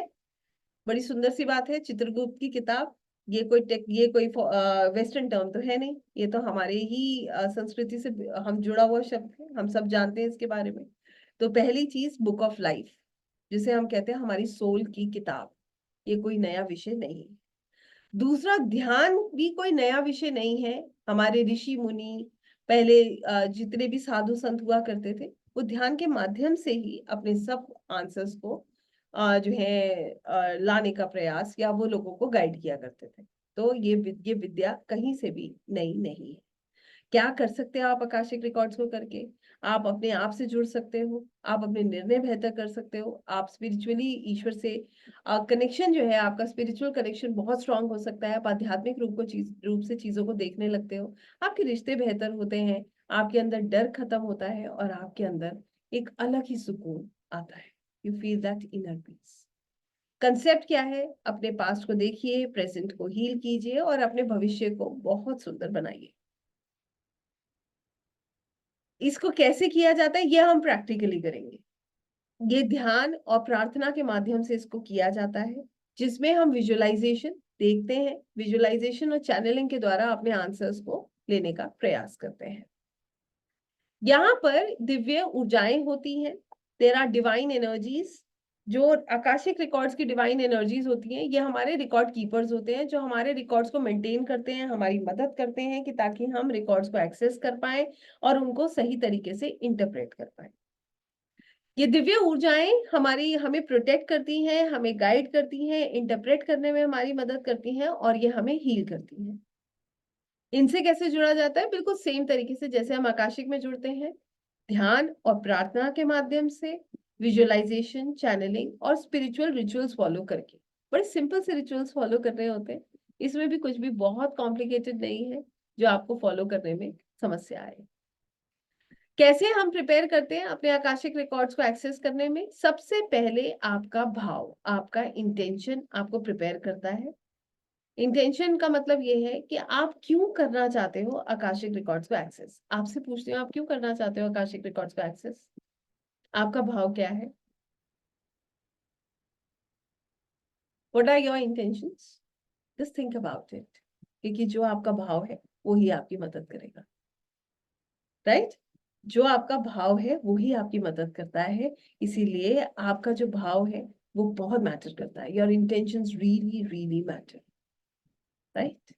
बड़ी सुंदर सी बात है, चित्रगुप्त की किताब। ये कोई वेस्टर्न टर्म तो है नहीं, ये तो हमारे ही संस्कृति से हम जुड़ा हुआ शब्द है, हम सब जानते हैं इसके बारे में। तो पहली चीज बुक ऑफ लाइफ, जिसे हम कहते हैं हमारी सोल की किताब, ये कोई नया विषय नहीं है। दूसरा, ध्यान भी कोई नया विषय नहीं है। हमारे ऋषि मुनि पहले जितने भी साधु संत हुआ करते थे, वो ध्यान के माध्यम से ही अपने सब आंसर्स को जो है लाने का प्रयास या वो लोगों को गाइड किया करते थे। तो ये विद्या कहीं से भी नई नहीं है। क्या कर सकते हैं आप आकाशिक रिकॉर्ड्स को करके? आप अपने आप से जुड़ सकते हो, आप अपने निर्णय बेहतर कर सकते हो, आप स्पिरिचुअली ईश्वर से कनेक्शन जो है आपका स्पिरिचुअल कनेक्शन बहुत स्ट्रांग हो सकता है। आप आध्यात्मिक रूप से चीजों को देखने लगते हो, आपके रिश्ते बेहतर होते हैं, आपके अंदर डर खत्म होता है और आपके अंदर एक अलग ही सुकून आता है। You feel that inner peace. Concept क्या है? अपने पास्ट को देखिए, प्रेजेंट को हील कीजिए और अपने भविष्य को बहुत सुंदर बनाइए। इसको कैसे किया जाता है ये हम प्रैक्टिकली करेंगे। ये ध्यान और प्रार्थना के माध्यम से इसको किया जाता है, जिसमें हम विजुअलाइजेशन देखते हैं, विजुअलाइजेशन और चैनलिंग के द्वारा अपने आंसर्स को लेने का प्रयास करते हैं। यहाँ पर दिव्य ऊर्जाएं होती हैं, देयर आर डिवाइन एनर्जीज। जो आकाशिक रिकॉर्ड्स की डिवाइन एनर्जीज होती हैं, ये हमारे रिकॉर्ड कीपर्स होते हैं, जो हमारे रिकॉर्ड्स को मेंटेन करते हैं, हमारी मदद करते हैं कि ताकि हम रिकॉर्ड्स को एक्सेस कर पाए और उनको सही तरीके से इंटरप्रेट कर पाए। ये दिव्य ऊर्जाएं हमें प्रोटेक्ट करती हैं, हमें गाइड करती हैं, इंटरप्रेट करने में हमारी मदद करती हैं और ये हमें हील करती हैं। इनसे कैसे जुड़ा जाता है? बिल्कुल सेम तरीके से जैसे हम आकाशिक में जुड़ते हैं, ध्यान और प्रार्थना के माध्यम से, विजुअलाइजेशन, चैनलिंग और स्पिरिचुअल रिचुअल्स फॉलो करके। बड़े सिंपल से रिचुअल्स फॉलो कर रहे होते हैं, इसमें भी कुछ भी बहुत कॉम्प्लिकेटेड नहीं है जो आपको फॉलो करने में समस्या आए। कैसे हम प्रिपेयर करते हैं अपने आकाशिक रिकॉर्ड्स को एक्सेस करने में? सबसे पहले आपका भाव, आपका इंटेंशन आपको प्रिपेयर करता है। इंटेंशन का मतलब ये है कि आप क्यों करना चाहते हो आकाशिक रिकॉर्ड्स को एक्सेस। आपसे पूछते हो, आप क्यों करना चाहते हो आकाशिक रिकॉर्ड्स को एक्सेस? आपका भाव क्या है? What are your intentions? Just think about it, क्योंकि जो आपका भाव है वो ही आपकी मदद करेगा, राइट? जो आपका भाव है वो ही आपकी मदद करता है। इसीलिए आपका जो भाव है वो बहुत मैटर करता है। Your intentions really really matter, right?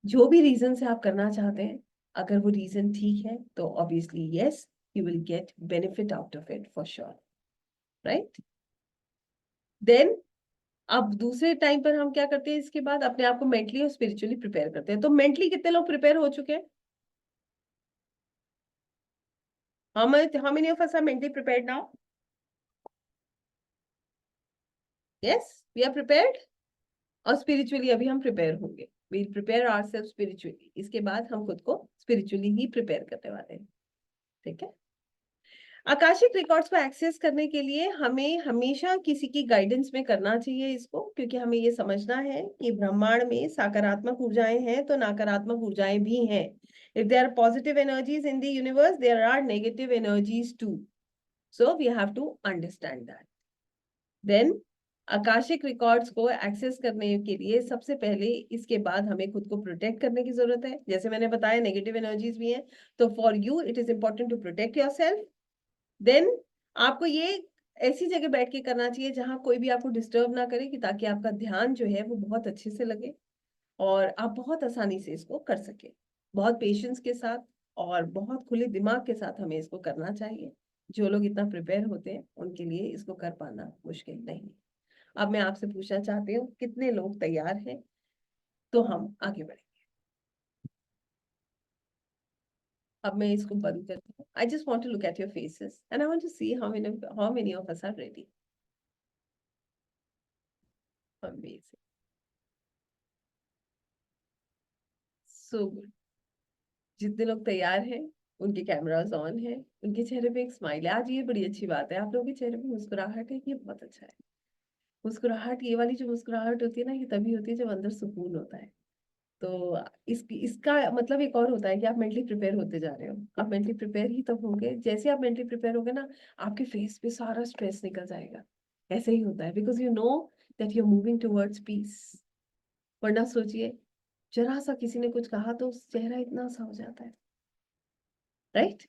जो भी रीजन से आप करना चाहते हैं, अगर वो रीजन ठीक है तो obviously yes, you will get benefit out of it for sure, right? Then अब दूसरे टाइम पर हम क्या करते हैं, इसके बाद अपने आप को मेंटली और स्पिरिचुअली प्रिपेयर करते हैं। तो मेंटली कितने लोग प्रिपेयर हो चुके हैं? How many of us are mentally prepared now? Yes, we are prepared. और स्पिरिचुअली अभी हम प्रिपेयर होंगे। We'll prepare ourselves spiritually. इसके बाद हम खुद को स्पिरिचुअली ही प्रिपेयर करने वाले हैं, ठीक है? आकाशिक रिकॉर्ड्स को एक्सेस करने के लिए हमें हमेशा किसी की गाइडेंस में करना चाहिए इसको, क्योंकि हमें ये समझना है कि ब्रह्मांड में सकारात्मक ऊर्जाएं हैं तो नकारात्मक ऊर्जाएं भी हैं। If there are positive energies in the universe, there are negative energies too. So we have to understand that. Then Akashic records को एक्सेस करने के लिए सबसे पहले इसके बाद हमें खुद को प्रोटेक्ट करने की जरूरत है। जैसे मैंने बताया नेगेटिव एनर्जीज भी हैं, तो for you it is important to protect yourself. Then आपको ये ऐसी जगह बैठ के करना चाहिए जहां कोई भी आपको डिस्टर्ब ना करे, कि ताकि आपका ध्यान जो है वो बहुत अच्छे से लगे और आप बहुत आसानी से इसको कर सके, बहुत पेशेंस के साथ और बहुत खुले दिमाग के साथ हमें इसको करना चाहिए। जो लोग इतना प्रिपेयर होते हैं उनके लिए इसको कर पाना मुश्किल नहीं है। अब मैं आपसे पूछना चाहती हूँ, कितने लोग तैयार हैं? तो हम आगे बढ़ें। अब मैं इसको बंद करती हूँ। I just want to look at your faces and I want to see how many of us are ready. Amazing, so good. जितने लोग तैयार हैं उनके कैमरास ऑन है, उनके चेहरे पे एक स्माइल है। आज ये बड़ी अच्छी बात है, आप लोगों के चेहरे पे मुस्कुराहट है, ये बहुत अच्छा है। मुस्कुराहट, ये वाली जो मुस्कुराहट होती है ना, ये तभी होती है जब अंदर सुकून होता है। तो इसका मतलब एक और होता है कि आप मेंटली प्रिपेयर होते जा रहे हो। आप मेंटली प्रिपेयर ही तब होंगे, जैसे आप मेंटली प्रिपेयर होगे ना, आपके फेस पे सारा स्ट्रेस निकल जाएगा। ऐसे ही होता है, because you know that you are moving towards peace. वरना सोचिए, जरा सा किसी ने कुछ कहा तो चेहरा इतना सा हो जाता है, राइट?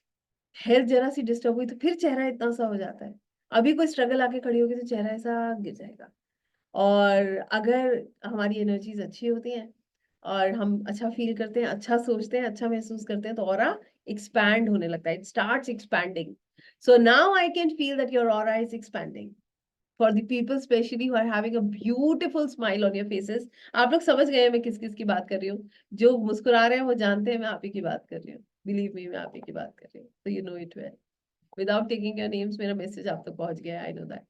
हेल्थ जरा सी डिस्टर्ब हुई तो फिर चेहरा इतना सा हो जाता है। अभी कोई स्ट्रगल आके खड़ी होगी तो चेहरा ऐसा गिर जाएगा। और अगर हमारी एनर्जीज अच्छी होती हैं और हम अच्छा फील करते हैं, अच्छा सोचते हैं, अच्छा महसूस करते हैं, तो ऑरा एक्सपैंड होने लगता है। It starts expanding. So now I can feel that your aura is expanding for the people specially who are having a beautiful smile on your faces. आप लोग समझ गए मैं किस किस की बात कर रही हूँ। जो मुस्कुरा रहे हैं वो जानते हैं मैं आप ही की बात कर रही हूँ। बिलीव मी, मैं आप ही की बात कर रही हूँ, तो you know it well. Without taking your names मेरा मैसेज आप तक पहुंच गया, I know that.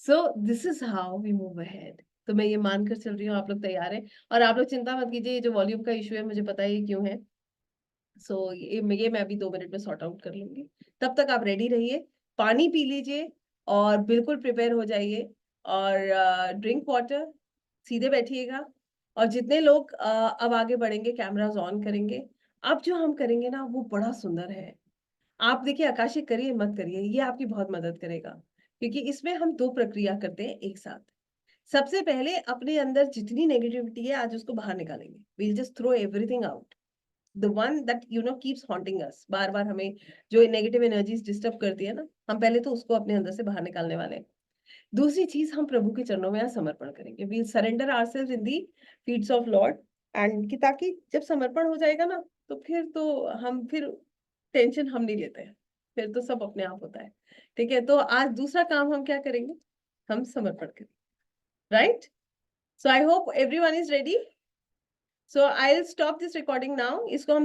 So this is how we move ahead. तो मैं ये मानकर चल रही हूँ आप लोग तैयार हैं। और आप लोग चिंता मत कीजिए, ये जो वॉल्यूम का इशू है मुझे पता है ये क्यों है। सो ये मैं अभी 2 मिनट में सॉर्ट आउट कर लूंगी। तब तक आप रेडी रहिए, पानी पी लीजिए और बिल्कुल प्रिपेयर हो जाइए। और ड्रिंक वाटर, सीधे बैठिएगा। और जितने लोग अब आगे बढ़ेंगे, कैमराज ऑन करेंगे। अब जो हम करेंगे ना वो बड़ा सुंदर है। आप देखिए, आकाशिक करिए मत करिए, ये आपकी बहुत मदद करेगा, क्योंकि इसमें हम 2 प्रक्रिया करते हैं एक साथ। सबसे पहले अपने अंदर जितनी नेगेटिविटी है आज उसको बाहर निकालेंगे। We'll just throw everything out, the one that keeps haunting us. बार बार हमें जो नेगेटिव एनर्जीज डिस्टर्ब करती है ना, हम पहले तो उसको अपने अंदर से बाहर निकालने वाले हैं। दूसरी चीज, हम प्रभु के चरणों में आज समर्पण करेंगे। We'll surrender ourselves in the feets of lord. And कि ताकि जब समर्पण हो जाएगा ना, तो फिर टेंशन हम नहीं लेते हैं। फिर तो सब अपने आप होता है। ठीक है, तो आज दूसरा काम हम क्या करेंगे? हम समर्पण करेंगे, right? So I hope everyone is ready. So I will stop this recording now. इसको हम